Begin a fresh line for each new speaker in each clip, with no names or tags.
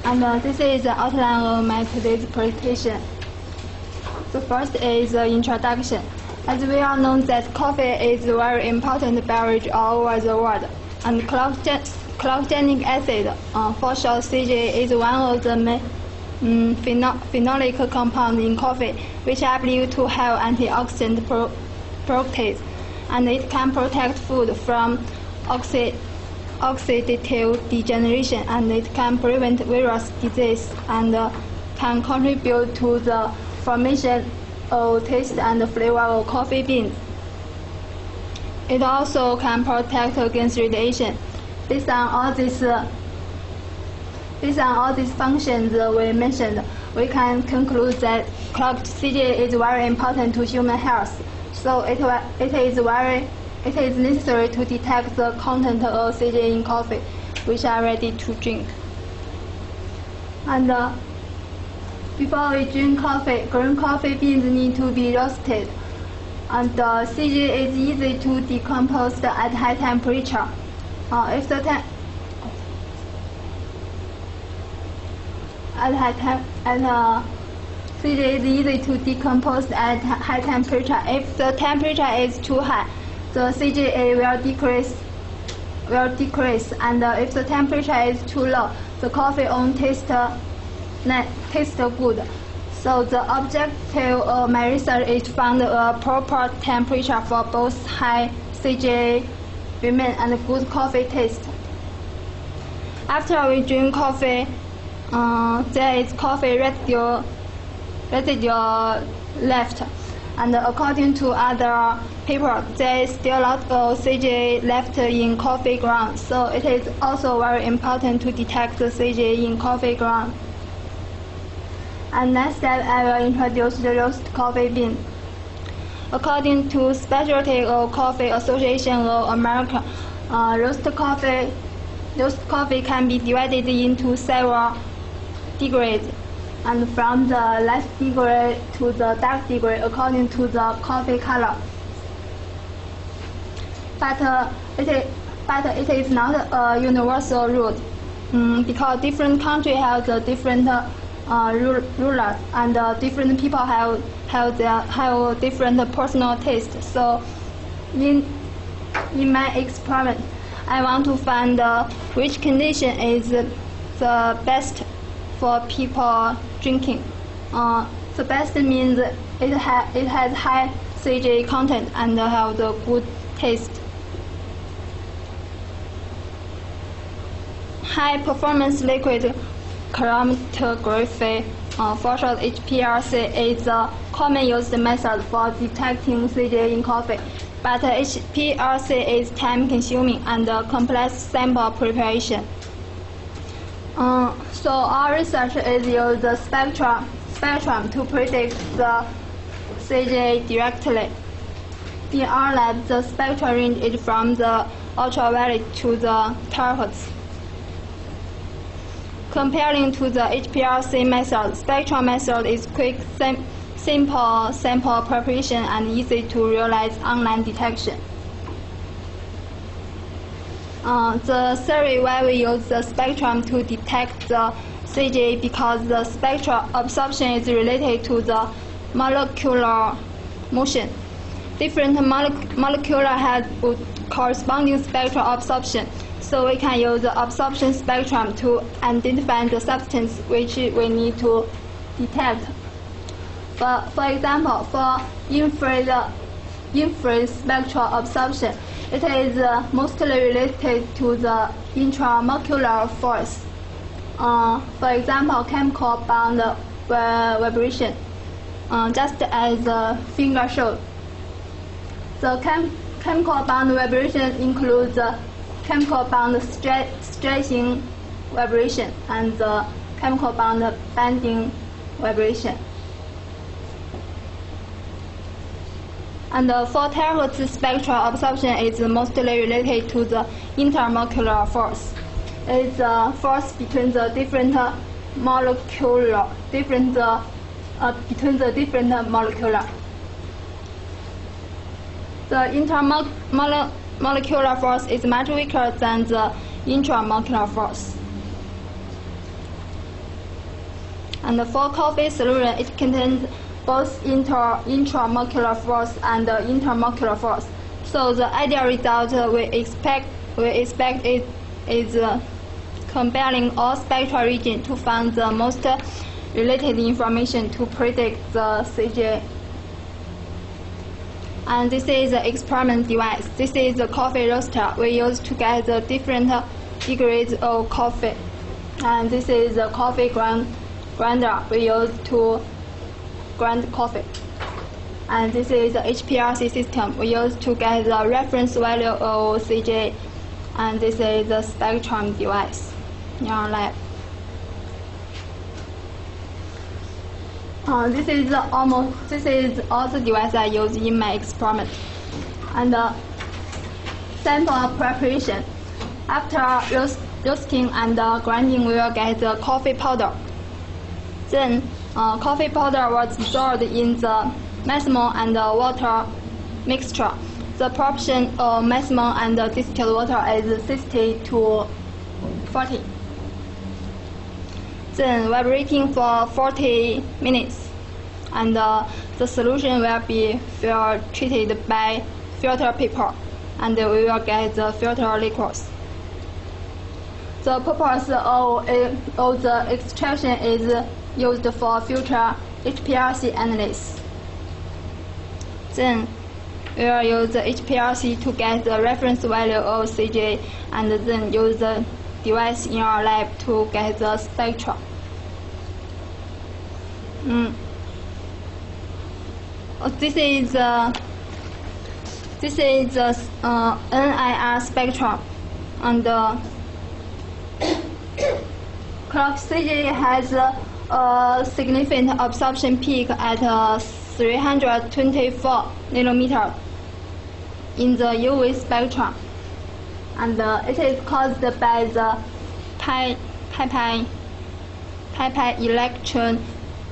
And this is the outline of my today's presentation. The first is the introduction. As we all know that coffee is a very important beverage all over the world, and chlorogenic acid, for short CJ, is one of the main phenolic compounds in coffee, which are believed to have antioxidant properties, and it can protect food from oxidative degeneration, and it can prevent virus disease, and can contribute to the formation of taste and flavor of coffee beans. It also can protect against radiation. Based on all these functions we mentioned, we can conclude that clogged CJ is very important to human health. So it is necessary to detect the content of CJ in coffee, which are ready to drink. And before we drink coffee, green coffee beans need to be roasted. And CJ is easy to decompose at high temperature. CJ is easy to decompose at high temperature. If the temperature is too high, the CJA will decrease, and if the temperature is too low, the coffee won't taste good. So the objective of my research is to find a proper temperature for both high CJA remain and good coffee taste. After we drink coffee, there is coffee residue left, and according to other people, there is still a lot of CJ left in coffee ground, so it is also very important to detect the CJ in coffee ground. And next step, I will introduce the roast coffee bean. According to Specialty of Coffee Association of America, roast coffee can be divided into several degrees, and from the light degree to the dark degree according to the coffee color. But it is not a universal rule, because different countries have the different rulers, and different people have different personal taste. So, in my experiment, I want to find which condition is the best for people drinking. The best means it has high CJ content and have the good taste. High performance liquid chromatography, for short HPLC, is a common used method for detecting CJ in coffee. But HPLC is time consuming and complex sample preparation. So our research is use the spectrum to predict the CJ directly. In our lab, the spectral range is from the ultraviolet to the terahertz. Comparing to the HPLC method, spectral method is quick, simple sample preparation and easy to realize online detection. The theory why we use the spectrum to detect the CJ because the spectral absorption is related to the molecular motion. Different molecular have corresponding spectral absorption, so we can use the absorption spectrum to identify the substance which we need to detect. For example, for infrared spectral absorption, it is mostly related to the intramolecular force. For example, chemical bond vibration, just as the finger shows. The chemical bond vibration includes the chemical bond stretching vibration and the chemical bond bending vibration. And for terahertz spectral absorption is mostly related to the intermolecular force. It's a force between the different molecular. The intermolecular force is much weaker than the intramolecular force. And for coffee solution, it contains both intramolecular force and intermolecular force. So the ideal result we expect is comparing all spectral regions to find the most related information to predict the CJ. And this is the experiment device. This is the coffee roaster we use to get the different degrees of coffee. And this is the coffee grinder we use to grind coffee. And this is the HPLC system we use to get the reference value of CJ. And this is the spectrum device in our lab. This is all the device I use in my experiment. And sample preparation. After roasting and grinding, we will get the coffee powder. Then coffee powder was dissolved in the methanol and water mixture. The proportion of methanol and distilled water is 60 to 40. Then vibrating for 40 minutes, and the solution will be treated by filter paper, and we will get the filter liquids. The purpose of the extraction is used for future HPLC analysis. Then we will use the HPLC to get the reference value of CJ, and then use the device in our lab to get the spectra. This is the NIR spectrum, and clock CJ has a significant absorption peak at 324 nanometers in the UV spectrum, and it is caused by the pi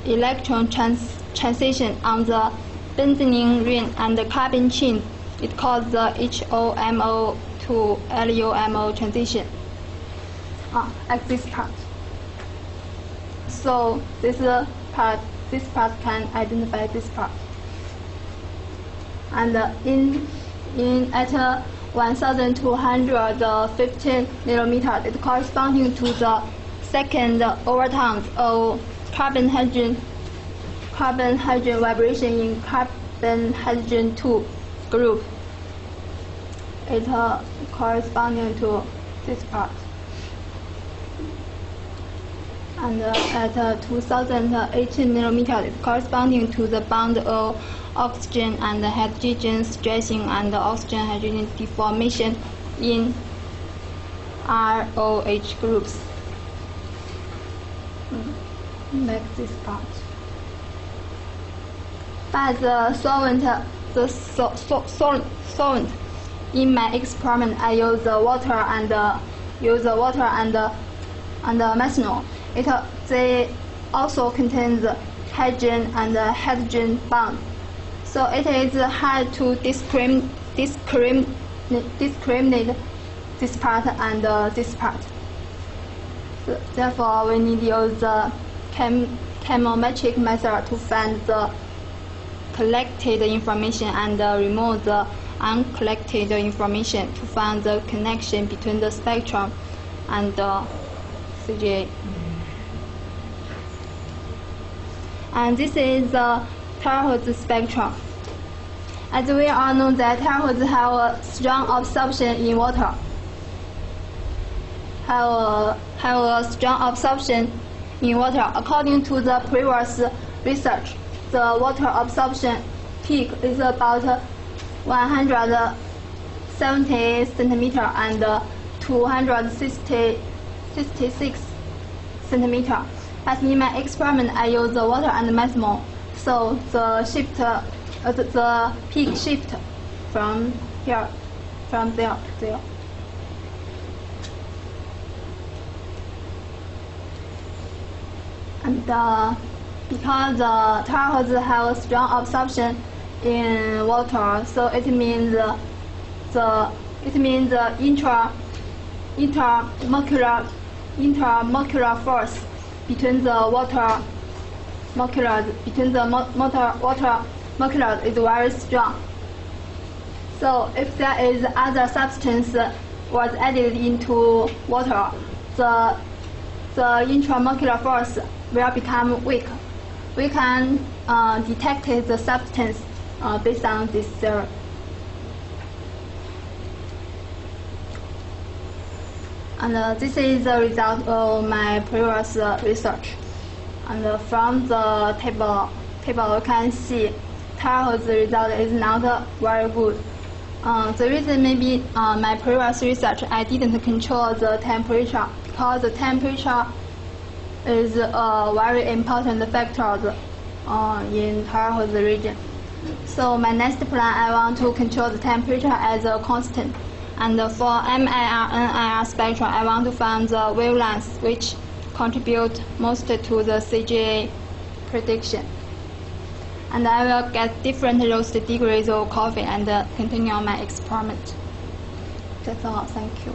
electron transition on the benzene ring and the carbon chain. It causes the HOMO to LUMO transition. Like this part. So this part can identify this part. And at 1,215 nanometers, it corresponding to the second overtones of carbon hydrogen vibration in carbon hydrogen 2 group. It corresponding to this part. And at 2,018 nanometers, it corresponding to the bond of oxygen and hydrogen stressing and oxygen hydrogen deformation in ROH groups. Like this part. But the solvent in my experiment, I use the water and methanol. They also contain the hydrogen and hydrogen bond, so it is hard to discriminate this part and this part. So therefore, we need to use the chemometric method to find the collected information and remove the uncollected information to find the connection between the spectrum and the CGA. And this is the terahertz spectrum. As we all know that terahertz have a strong absorption in water. Have a strong absorption in water. According to the previous research, the water absorption peak is about 170 centimeter and 266 centimeter. But in my experiment, I use the water and methanol, so the peak shift from there to there. And because the terahertz have a strong absorption in water, so it means the intermolecular force between the water molecules between the water molecules is very strong. So if there is other substance was added into water, the intramolecular force will become weak. We can detect the substance based on this theory. And this is the result of my previous research. And from the table you can see Tahoe's result is not very good. The reason maybe my previous research I didn't control the temperature, because the temperature is a very important factor in Tahoe's region. So my next plan, I want to control the temperature as a constant. And for MIR, NIR spectrum, I want to find the wavelengths which contribute most to the CGA prediction. And I will get different roast degrees of coffee and continue my experiment. That's all. Thank you.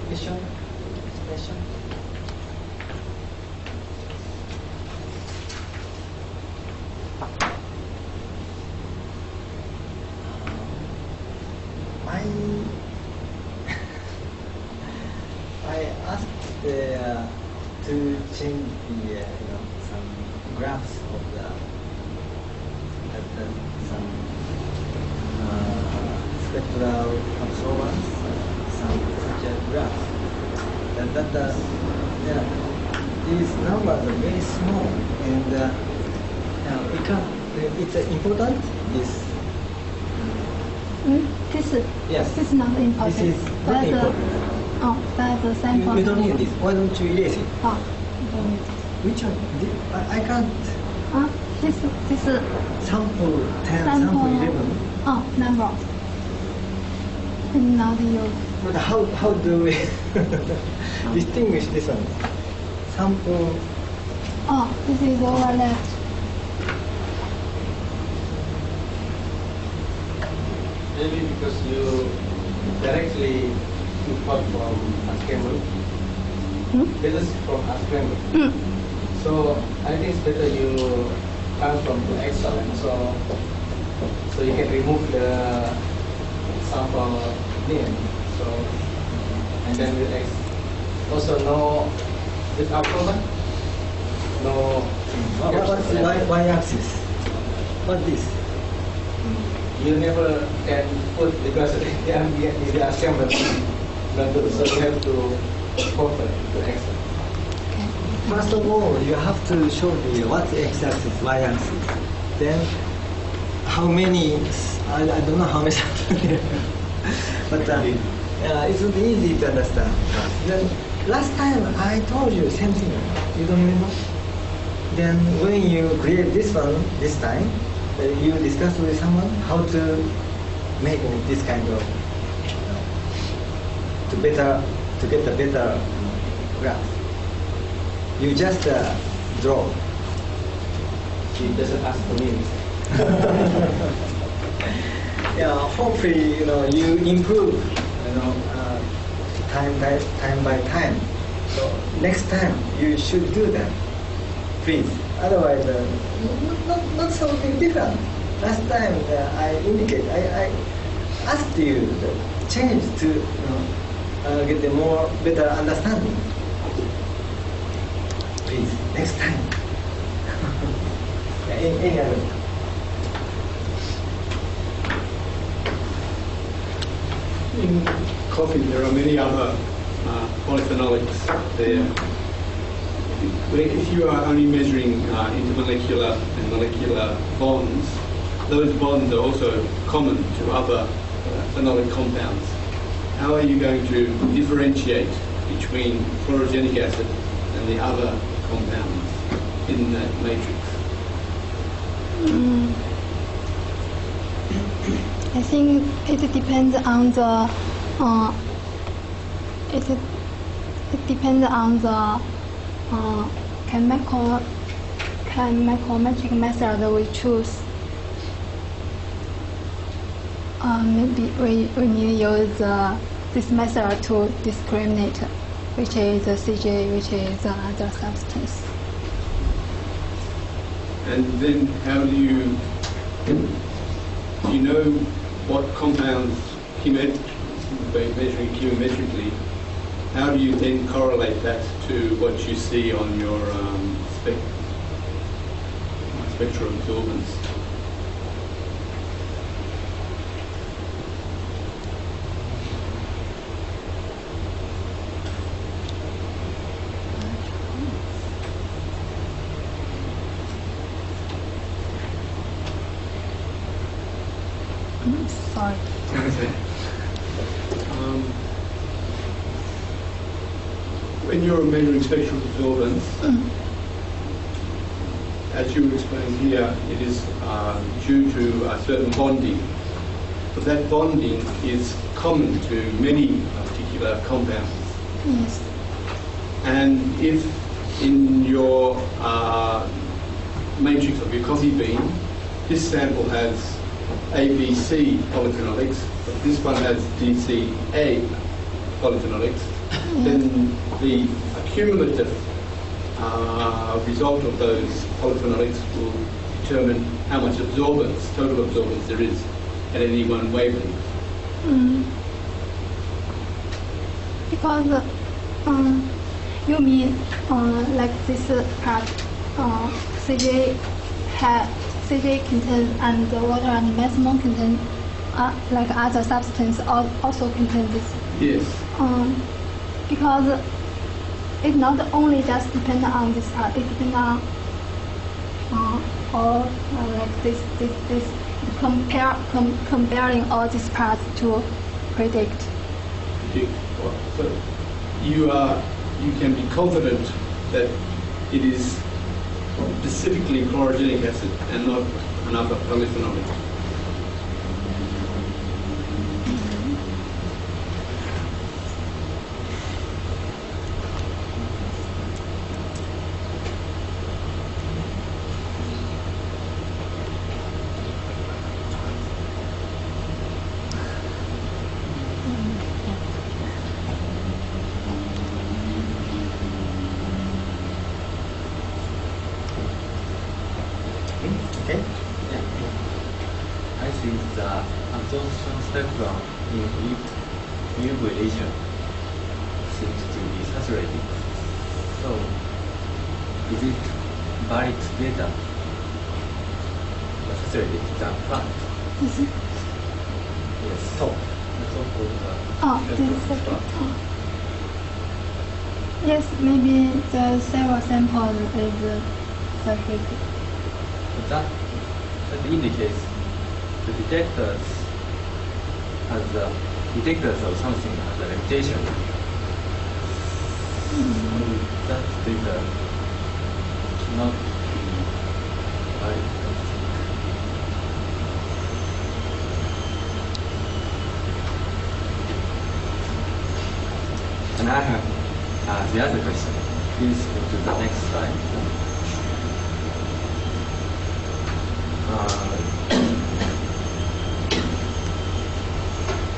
Question? I asked to change the some graphs of some spectral absorbance, some such graphs. These numbers are very small, and it's important. Yes.
This is not important.
This is not important.
Oh, that's the sample.
You don't need this. Why don't you erase it?
Oh, you don't need it.
Which one? I can't.
This is
Sample 10, sample 11.
Oh, number. Not you.
But how do we distinguish this one? Sample.
Oh, this is overlapped.
Maybe because you directly import from Assemble. This is from Assemble. So I think it's better you transform to Excel, and so you can remove the sample name. So and then with X. Also no this October. No.
What's the y-axis? What's this?
You never can put because they are assembled. So you have to convert to Excel.
First of all, you have to show me what's the x-axis, y-axis. Then, how many? I don't know how many. But it's not easy to understand. Then last time I told you same thing. You don't remember? Then when you create this one this time, you discuss with someone how to make this kind of to get a better graph. You just draw.
She doesn't ask for me.
Yeah, hopefully you improve. Time by time. So next time you should do that, please. Otherwise, not so big different. Last time I asked you to change to get a more better understanding. Please, next time. Any other?
In coffee, there are many other polyphenolics there. If you are only measuring intermolecular and molecular bonds, those bonds are also common to other phenolic compounds. How are you going to differentiate between chlorogenic acid and the other compounds in that matrix?
I think it depends on the chemical-metric method we choose. Maybe we need to use this method to discriminate which is the CJ, which is the other substance.
And then how do you know what compounds, measuring chemometrically, how do you then correlate that to what you see on your spectral absorbance?
Sorry.
When you're measuring spectral absorbance, as you explained here, it is due to a certain bonding. But that bonding is common to many particular compounds.
Yes.
And if in your matrix of your coffee bean, this sample has ABC polyphenolics, but this one has DCA polyphenolics, then the cumulative result of those polyphenolics will determine how much absorbance, total absorbance there is at any one wavelength.
Because you mean like this part, CJ contains and the water and maximum contain like other substance also contain this.
Yes.
Because it not only just depend on this part, it depend on all like this comparing all these parts to predict.
So you can be confident that it is specifically chlorogenic acid and not another polyphenolic.
Okay.
I think the absorption spectrum in UV region seems to be saturated. So, is it very together saturated than flat?
Is it?
Yes.
Top.
The top of the
This is
spectrum
the
flat.
Yes, maybe the several sample is saturated.
But that indicates the detectors of something has a limitation. So that data cannot be valid. And I have the other question. Please go to the next slide.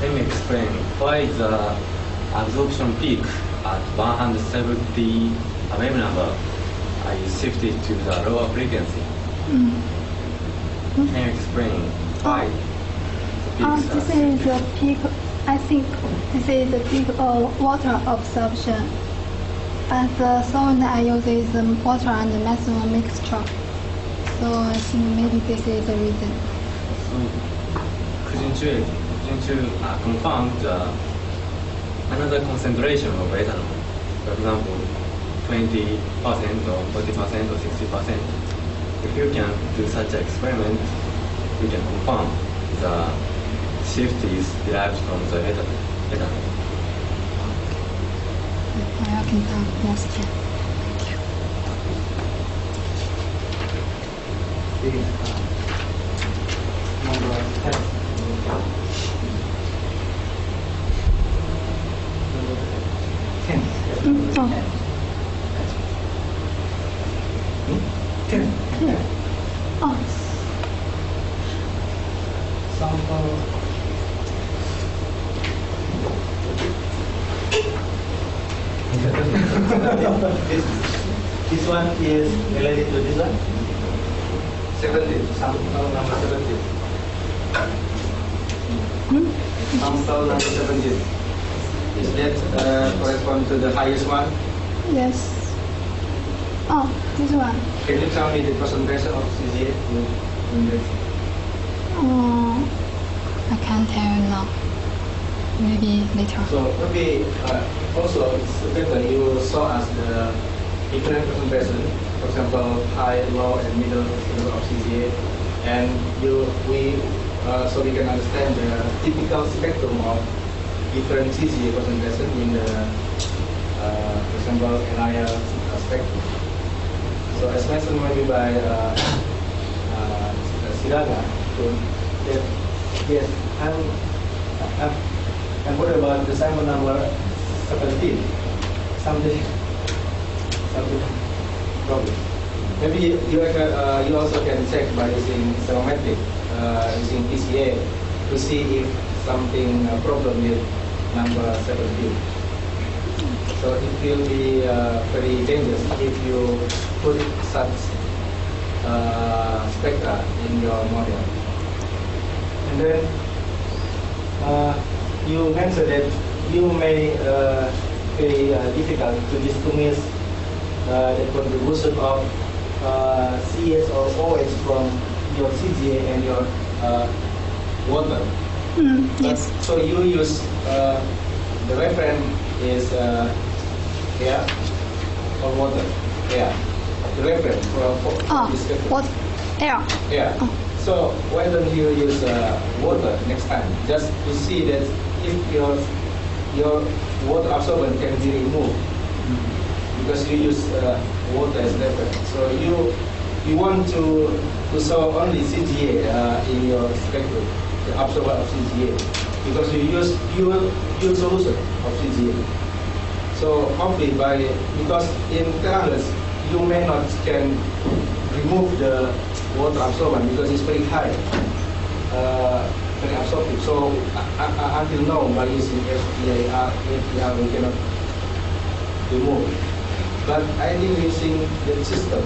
Let me explain why the absorption peak at 170 wave number is shifted to the lower frequency. Can you explain why the peaks
This
are
is
shifted?
the peak. I think this is the peak of water absorption. And the solvent I use is the water and the maximum mixture. So I think maybe this is the reason.
So couldn't you confirm another concentration of ethanol? For example, 20% or 40% or 60%. If you can do such an experiment, you can confirm the shift is derived from the ethanol.
I can come next year.
Number 10.
Oh.
into this one? 17, sample number 17. Sample number 17. Is that correspond to the highest one?
Yes. Oh, this one.
Can you tell me the concentration of CGA in this?
I can't tell you now. Maybe later.
So maybe also it's better you show us the different concentration, for example, high, low, and middle level of CGA, and so we can understand the typical spectrum of different CGA concentration in the, for example, NIL spectrum. So as mentioned maybe by Siraga, that yes, and what about the sample number 17? Something problem. Maybe you also can check by using serometric, using PCA to see if something problem with number 17. So it will be very dangerous if you put such spectra in your model. And then you mentioned that you may be difficult to distinguish the contribution of CS or OH from your CGA and your water.
Yes.
So you use the reference is air or water? Air. The reference for this reference.
What? Air.
Yeah. So why don't you use water next time, just to see that if your water absorbent can be removed, because you use water as reference. So you want to show only CGA in your spectrum, the absorbent of CGA, because you use pure solution of CGA. So hopefully because in terahertz you may not can remove the water absorbent because it's very high, very absorptive. So until now, by using FTIR, we cannot remove. But I think using the system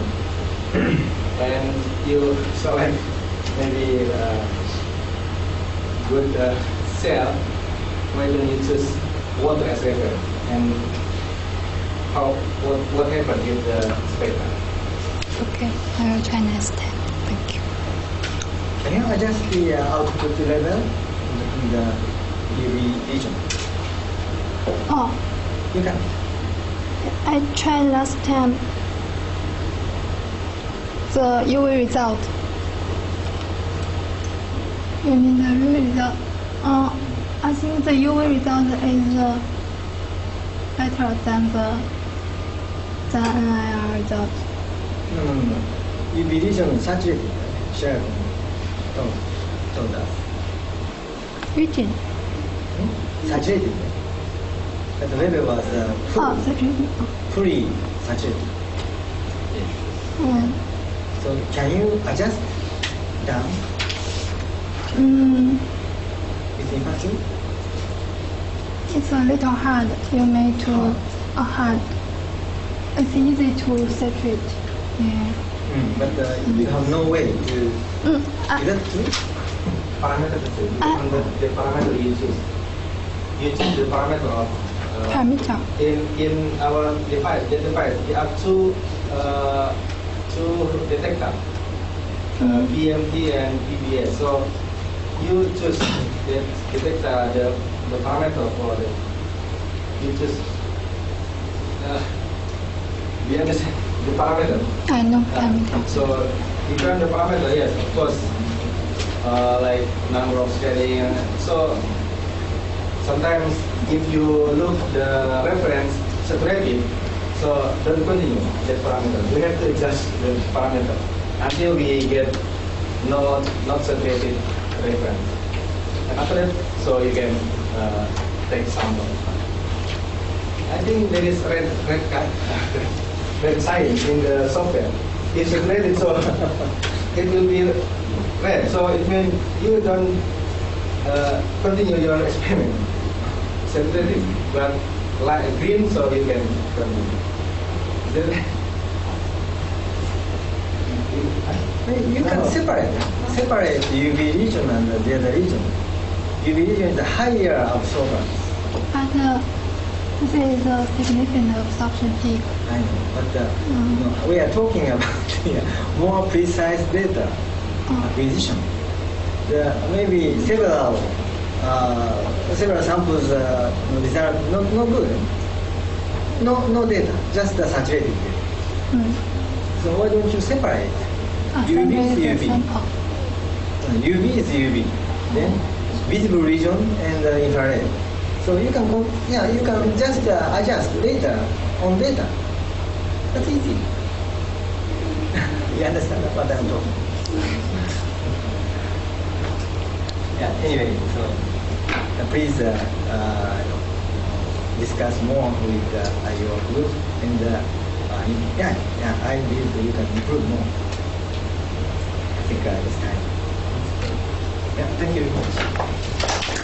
and you select maybe good cell, why don't you choose water as reference, and what happened with the spectrum?
Okay, I will try next time. Thank you.
Can you adjust the output level in the UV region?
Oh,
You can.
I tried last time. The UV result. You mean the UV result? I think the UV result is better than the NIR result.
No. UV region saturated. Share. Told us.
Region.
Saturated. But the level was
Saturated.
fully saturated. So can you adjust down? Is it possible?
It's a little hard. You made to hard. It's easy to saturate. Yeah.
But you have no way to. Is that true?
Parameter the parameter you choose. You choose the parameter of
Parameter.
in our device. The device we have two detector, PMT and PBS. So you choose the detector, the parameter for the. You choose. We understand the parameter.
I know parameter.
So depend the parameter, yes, of course. Like number of scaling. So sometimes if you look the reference saturated, so don't continue that parameter. We have to adjust the parameter until we get not saturated reference. And after that, so you can take sample. I think there is red card, red sign in the software. It's saturated, so it will be red. So it means you don't continue your experiment. Saturated, but light green, so you can continue.
You can separate UV region and the other region. UV region is a higher absorbance.
But this is a significant absorption peak.
I know, but we are talking about more precise data acquisition. Maybe several samples result no good. No data, just the saturated data. So why don't you separate? UV is UV. UV is UV. Then visible region and infrared. So you can just adjust data on data. That's easy. You understand what I'm talking? Yeah. Anyway, so please discuss more with your group, and I believe you can improve more. I think it's time. Yeah. Thank you very much.